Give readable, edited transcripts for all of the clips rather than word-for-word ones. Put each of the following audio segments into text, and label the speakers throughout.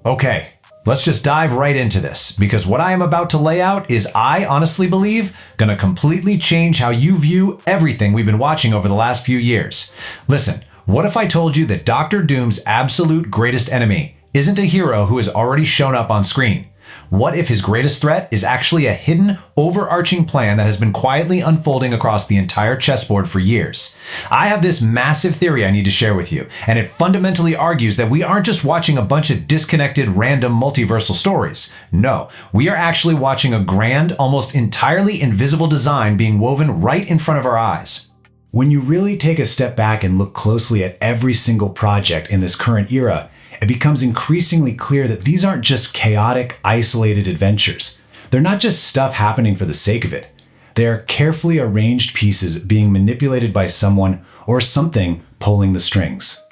Speaker 1: Okay, let's just dive right into this, because what I am about to lay out is, I honestly believe, gonna completely change how you view everything we've been watching over the last few years. Listen, what if I told you that Doctor Doom's absolute greatest enemy isn't a hero who has already shown up on screen? What if his greatest threat is actually a hidden, overarching plan that has been quietly unfolding across the entire chessboard for years? I have this massive theory I need to share with you, and it fundamentally argues that we aren't just watching a bunch of disconnected, random multiversal stories. No, we are actually watching a grand, almost entirely invisible design being woven right in front of our eyes.
Speaker 2: When you really take a step back and look closely at every single project in this current era, it becomes increasingly clear that these aren't just chaotic, isolated adventures. They're not just stuff happening for the sake of it. They are carefully arranged pieces being manipulated by someone or something pulling the strings.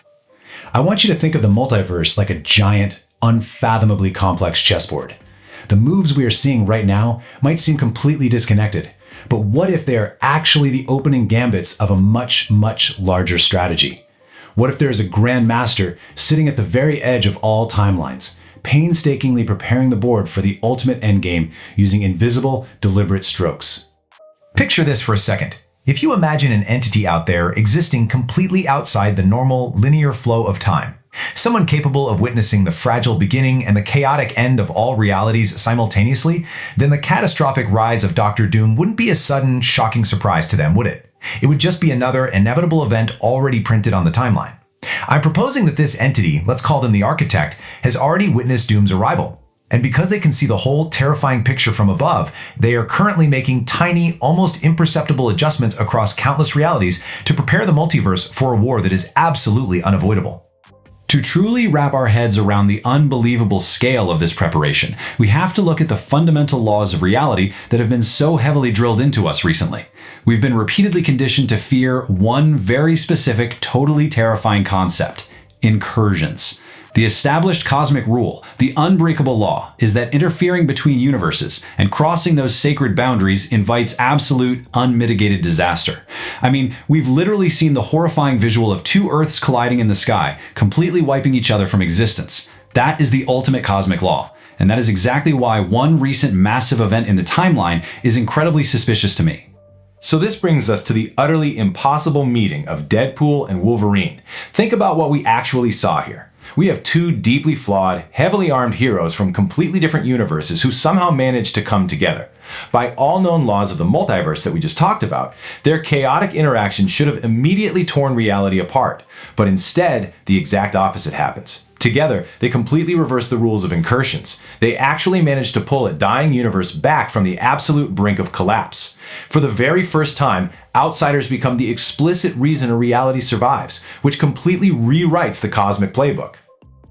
Speaker 2: I want you to think of the multiverse like a giant, unfathomably complex chessboard. The moves we are seeing right now might seem completely disconnected, but what if they are actually the opening gambits of a much, much larger strategy? What if there is a grand master sitting at the very edge of all timelines, painstakingly preparing the board for the ultimate endgame using invisible, deliberate strokes?
Speaker 1: Picture this for a second. If you imagine an entity out there existing completely outside the normal, linear flow of time, someone capable of witnessing the fragile beginning and the chaotic end of all realities simultaneously, then the catastrophic rise of Doctor Doom wouldn't be a sudden, shocking surprise to them, would it? It would just be another inevitable event already printed on the timeline. I'm proposing that this entity, let's call them the Architect, has already witnessed Doom's arrival. And because they can see the whole terrifying picture from above, they are currently making tiny, almost imperceptible adjustments across countless realities to prepare the multiverse for a war that is absolutely unavoidable. To truly wrap our heads around the unbelievable scale of this preparation, we have to look at the fundamental laws of reality that have been so heavily drilled into us recently. We've been repeatedly conditioned to fear one very specific, totally terrifying concept: incursions. The established cosmic rule, the unbreakable law, is that interfering between universes and crossing those sacred boundaries invites absolute, unmitigated disaster. I mean, we've literally seen the horrifying visual of two Earths colliding in the sky, completely wiping each other from existence. That is the ultimate cosmic law. And that is exactly why one recent massive event in the timeline is incredibly suspicious to me.
Speaker 3: So this brings us to the utterly impossible meeting of Deadpool and Wolverine. Think about what we actually saw here. We have two deeply flawed, heavily armed heroes from completely different universes who somehow managed to come together. By all known laws of the multiverse that we just talked about, their chaotic interaction should have immediately torn reality apart. But instead, the exact opposite happens. Together, they completely reverse the rules of incursions. They actually managed to pull a dying universe back from the absolute brink of collapse. For the very first time, outsiders become the explicit reason a reality survives, which completely rewrites the cosmic playbook.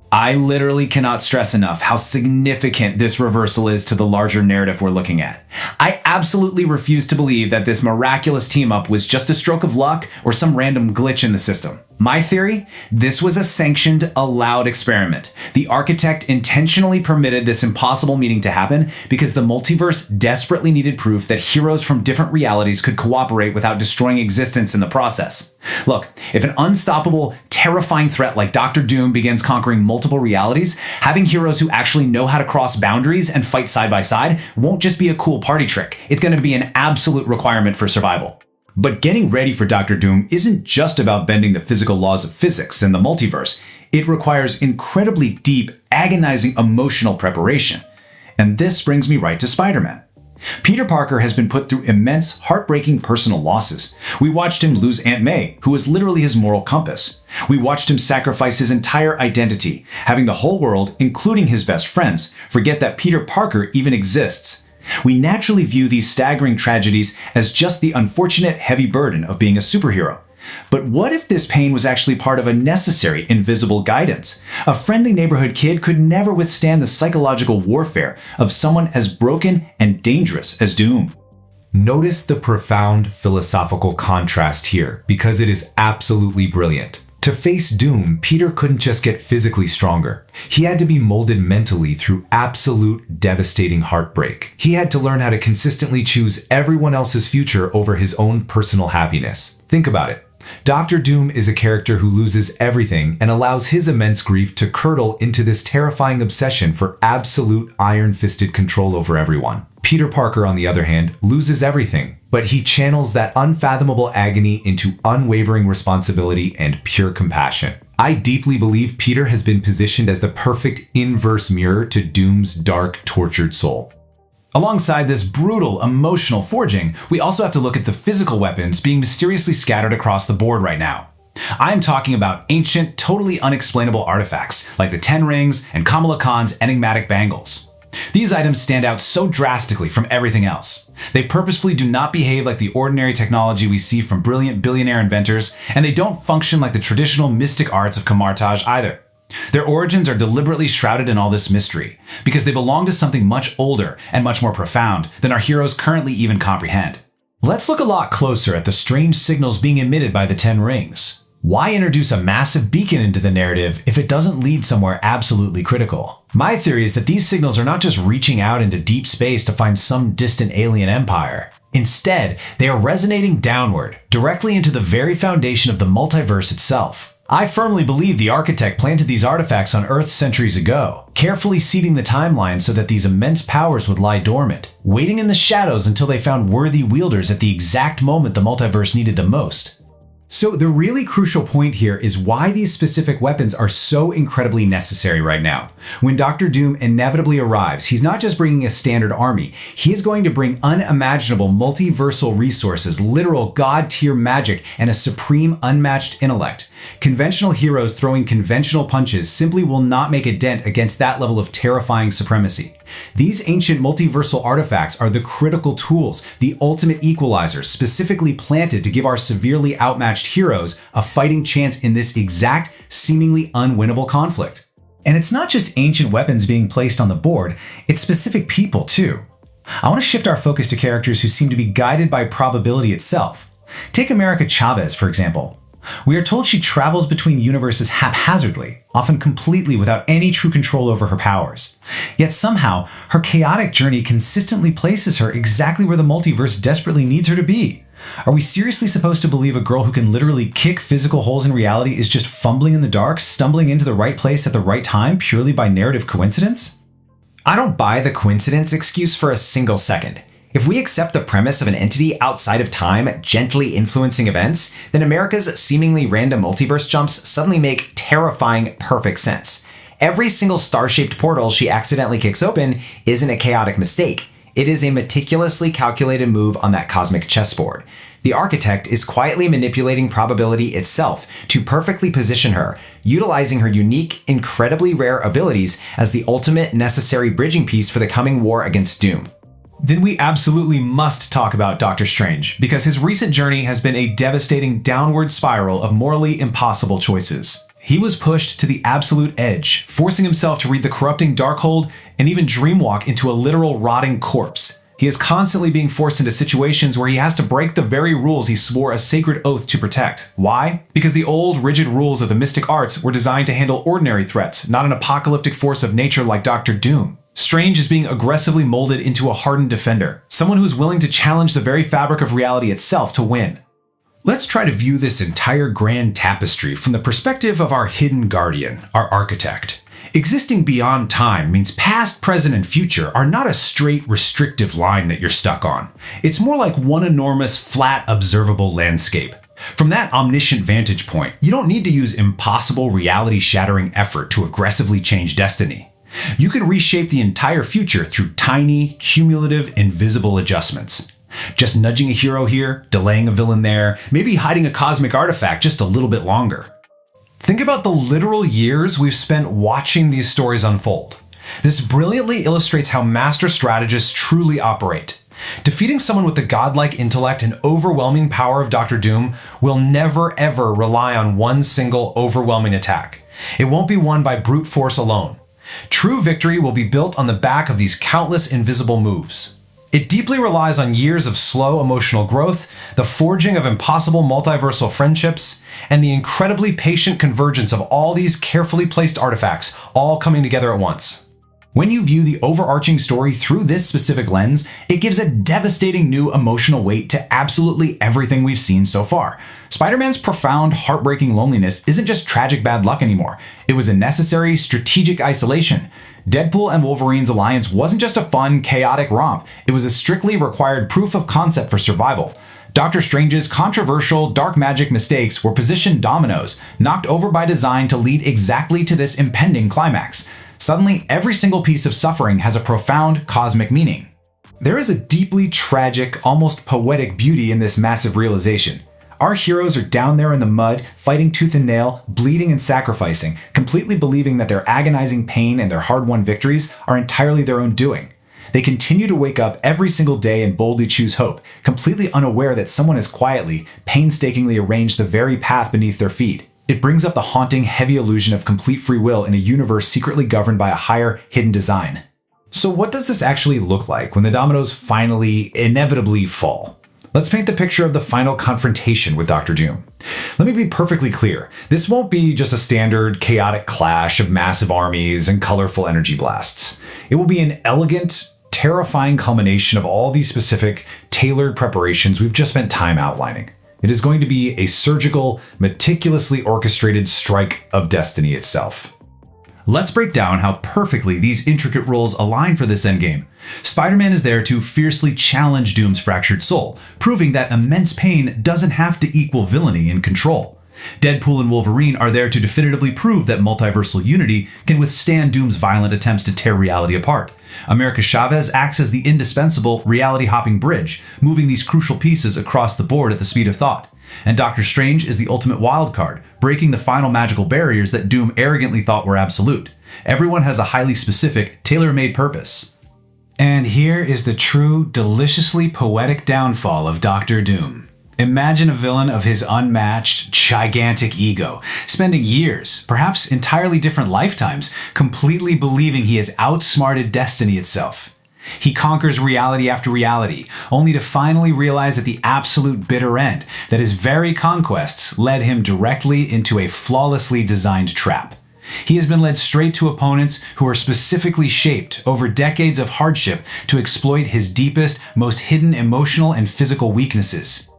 Speaker 4: I literally cannot stress enough how significant this reversal is to the larger narrative we're looking at. I absolutely refuse to believe that this miraculous team-up was just a stroke of luck or some random glitch in the system. My theory? This was a sanctioned, allowed experiment. The Architect intentionally permitted this impossible meeting to happen because the multiverse desperately needed proof that heroes from different realities could cooperate without destroying existence in the process. Look, if an unstoppable, terrifying threat like Doctor Doom begins conquering multiple realities, having heroes who actually know how to cross boundaries and fight side by side won't just be a cool party trick. It's going to be an absolute requirement for survival.
Speaker 1: But getting ready for Doctor Doom isn't just about bending the physical laws of physics and the multiverse. It requires incredibly deep, agonizing emotional preparation. And this brings me right to Spider-Man. Peter Parker has been put through immense, heartbreaking personal losses. We watched him lose Aunt May, who was literally his moral compass. We watched him sacrifice his entire identity, having the whole world, including his best friends, forget that Peter Parker even exists. We naturally view these staggering tragedies as just the unfortunate heavy burden of being a superhero. But what if this pain was actually part of a necessary invisible guidance? A friendly neighborhood kid could never withstand the psychological warfare of someone as broken and dangerous as Doom. Notice the profound philosophical contrast here, because it is absolutely brilliant. To face Doom, Peter couldn't just get physically stronger. He had to be molded mentally through absolute devastating heartbreak. He had to learn how to consistently choose everyone else's future over his own personal happiness. Think about it. Doctor Doom is a character who loses everything and allows his immense grief to curdle into this terrifying obsession for absolute iron-fisted control over everyone. Peter Parker, on the other hand, loses everything, but he channels that unfathomable agony into unwavering responsibility and pure compassion. I deeply believe Peter has been positioned as the perfect inverse mirror to Doom's dark, tortured soul.
Speaker 4: Alongside this brutal, emotional forging, we also have to look at the physical weapons being mysteriously scattered across the board right now. I'm talking about ancient, totally unexplainable artifacts, like the Ten Rings and Kamala Khan's enigmatic bangles. These items stand out so drastically from everything else. They purposefully do not behave like the ordinary technology we see from brilliant billionaire inventors, and they don't function like the traditional mystic arts of Kamartaj either. Their origins are deliberately shrouded in all this mystery, because they belong to something much older and much more profound than our heroes currently even comprehend.
Speaker 1: Let's look a lot closer at the strange signals being emitted by the Ten Rings. Why introduce a massive beacon into the narrative if it doesn't lead somewhere absolutely critical? My theory is that these signals are not just reaching out into deep space to find some distant alien empire. Instead, they are resonating downward, directly into the very foundation of the multiverse itself. I firmly believe the architect planted these artifacts on Earth centuries ago, carefully seeding the timeline so that these immense powers would lie dormant, waiting in the shadows until they found worthy wielders at the exact moment the multiverse needed them most.
Speaker 2: So the really crucial point here is why these specific weapons are so incredibly necessary right now. When Doctor Doom inevitably arrives, he's not just bringing a standard army, he is going to bring unimaginable multiversal resources, literal god-tier magic, and a supreme unmatched intellect. Conventional heroes throwing conventional punches simply will not make a dent against that level of terrifying supremacy. These ancient multiversal artifacts are the critical tools, the ultimate equalizers, specifically planted to give our severely outmatched heroes a fighting chance in this exact, seemingly unwinnable conflict. And it's not just ancient weapons being placed on the board, it's specific people too. I want to shift our focus to characters who seem to be guided by probability itself. Take America Chavez, for example. We are told she travels between universes haphazardly, often completely without any true control over her powers. Yet somehow, her chaotic journey consistently places her exactly where the multiverse desperately needs her to be. Are we seriously supposed to believe a girl who can literally kick physical holes in reality is just fumbling in the dark, stumbling into the right place at the right time purely by narrative coincidence?
Speaker 1: I don't buy the coincidence excuse for a single second. If we accept the premise of an entity outside of time gently influencing events, then America's seemingly random multiverse jumps suddenly make terrifying, perfect sense. Every single star-shaped portal she accidentally kicks open isn't a chaotic mistake. It is a meticulously calculated move on that cosmic chessboard. The architect is quietly manipulating probability itself to perfectly position her, utilizing her unique, incredibly rare abilities as the ultimate necessary bridging piece for the coming war against Doom.
Speaker 4: Then we absolutely must talk about Doctor Strange, because his recent journey has been a devastating downward spiral of morally impossible choices. He was pushed to the absolute edge, forcing himself to read the corrupting Darkhold and even dreamwalk into a literal rotting corpse. He is constantly being forced into situations where he has to break the very rules he swore a sacred oath to protect. Why? Because the old, rigid rules of the mystic arts were designed to handle ordinary threats, not an apocalyptic force of nature like Doctor Doom. Strange is being aggressively molded into a hardened defender, someone who is willing to challenge the very fabric of reality itself to win.
Speaker 2: Let's try to view this entire grand tapestry from the perspective of our hidden guardian, our architect. Existing beyond time means past, present, and future are not a straight, restrictive line that you're stuck on. It's more like one enormous, flat, observable landscape. From that omniscient vantage point, you don't need to use impossible, reality-shattering effort to aggressively change destiny. You can reshape the entire future through tiny, cumulative, invisible adjustments. Just nudging a hero here, delaying a villain there, maybe hiding a cosmic artifact just a little bit longer.
Speaker 1: Think about the literal years we've spent watching these stories unfold. This brilliantly illustrates how master strategists truly operate. Defeating someone with the godlike intellect and overwhelming power of Doctor Doom will never ever rely on one single overwhelming attack. It won't be won by brute force alone. True victory will be built on the back of these countless invisible moves. It deeply relies on years of slow emotional growth, the forging of impossible multiversal friendships, and the incredibly patient convergence of all these carefully placed artifacts all coming together at once. When you view the overarching story through this specific lens, it gives a devastating new emotional weight to absolutely everything we've seen so far. Spider-Man's profound, heartbreaking loneliness isn't just tragic bad luck anymore. It was a necessary, strategic isolation. Deadpool and Wolverine's alliance wasn't just a fun, chaotic romp. It was a strictly required proof of concept for survival. Doctor Strange's controversial dark magic mistakes were positioned dominoes, knocked over by design to lead exactly to this impending climax. Suddenly, every single piece of suffering has a profound cosmic meaning. There is a deeply tragic, almost poetic beauty in this massive realization. Our heroes are down there in the mud, fighting tooth and nail, bleeding and sacrificing, completely believing that their agonizing pain and their hard-won victories are entirely their own doing. They continue to wake up every single day and boldly choose hope, completely unaware that someone has quietly, painstakingly arranged the very path beneath their feet. It brings up the haunting, heavy illusion of complete free will in a universe secretly governed by a higher, hidden design. So what does this actually look like when the dominoes finally, inevitably fall? Let's paint the picture of the final confrontation with Doctor Doom. Let me be perfectly clear. This won't be just a standard, chaotic clash of massive armies and colorful energy blasts. It will be an elegant, terrifying culmination of all these specific, tailored preparations we've just spent time outlining. It is going to be a surgical, meticulously orchestrated strike of destiny itself.
Speaker 4: Let's break down how perfectly these intricate roles align for this endgame. Spider-Man is there to fiercely challenge Doom's fractured soul, proving that immense pain doesn't have to equal villainy and control. Deadpool and Wolverine are there to definitively prove that multiversal unity can withstand Doom's violent attempts to tear reality apart. America Chavez acts as the indispensable reality-hopping bridge, moving these crucial pieces across the board at the speed of thought. And Doctor Strange is the ultimate wildcard, breaking the final magical barriers that Doom arrogantly thought were absolute. Everyone has a highly specific, tailor-made purpose.
Speaker 1: And here is the true, deliciously poetic downfall of Doctor Doom. Imagine a villain of his unmatched, gigantic ego, spending years, perhaps entirely different lifetimes, completely believing he has outsmarted destiny itself. He conquers reality after reality, only to finally realize at the absolute bitter end that his very conquests led him directly into a flawlessly designed trap. He has been led straight to opponents who are specifically shaped over decades of hardship to exploit his deepest, most hidden emotional and physical weaknesses.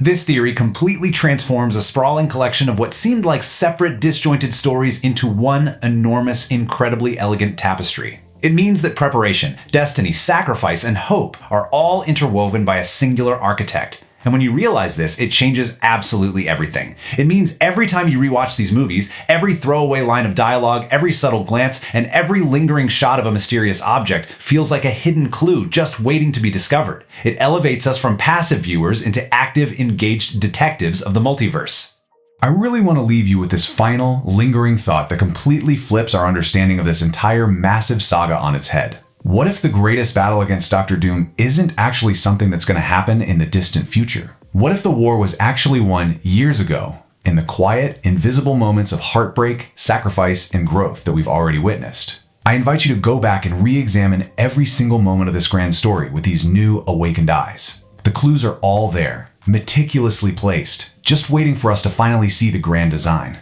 Speaker 1: This theory completely transforms a sprawling collection of what seemed like separate, disjointed stories into one enormous, incredibly elegant tapestry. It means that preparation, destiny, sacrifice, and hope are all interwoven by a singular architect. And when you realize this, it changes absolutely everything. It means every time you rewatch these movies, every throwaway line of dialogue, every subtle glance, and every lingering shot of a mysterious object feels like a hidden clue just waiting to be discovered. It elevates us from passive viewers into active, engaged detectives of the multiverse.
Speaker 2: I really want to leave you with this final, lingering thought that completely flips our understanding of this entire massive saga on its head. What if the greatest battle against Doctor Doom isn't actually something that's going to happen in the distant future? What if the war was actually won years ago in the quiet, invisible moments of heartbreak, sacrifice, and growth that we've already witnessed? I invite you to go back and re-examine every single moment of this grand story with these new, awakened eyes. The clues are all there, meticulously placed, just waiting for us to finally see the grand design.